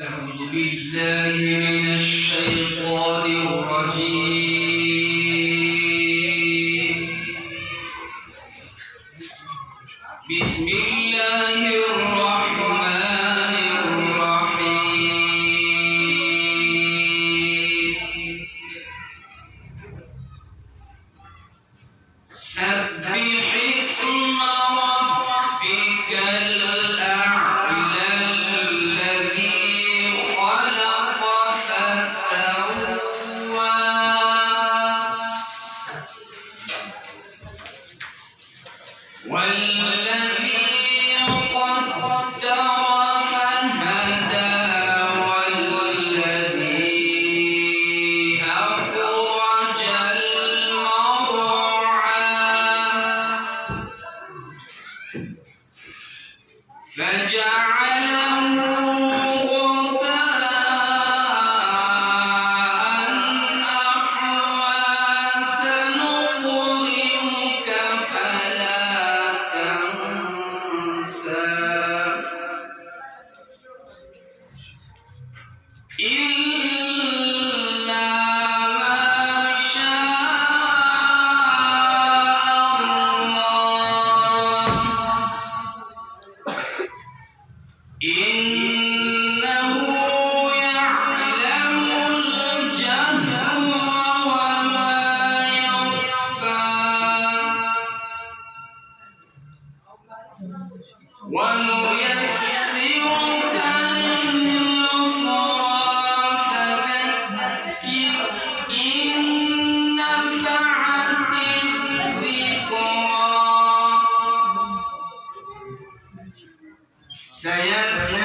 أعوذ بالله من الشيطان الرجيم. بسم الله الرحمن الرحيم. سبح اسم ربك الأعلى الذي خلق فسوى والذي قدر فهدى والذي أخرج فجعله غثاء أحوى سنقرئك فلا تنسى إلا ما شاء الله إنه يعلم الجهر وما يخفى ونيسرك لليسرى فذكر إن نفعت الذكرى سيذكر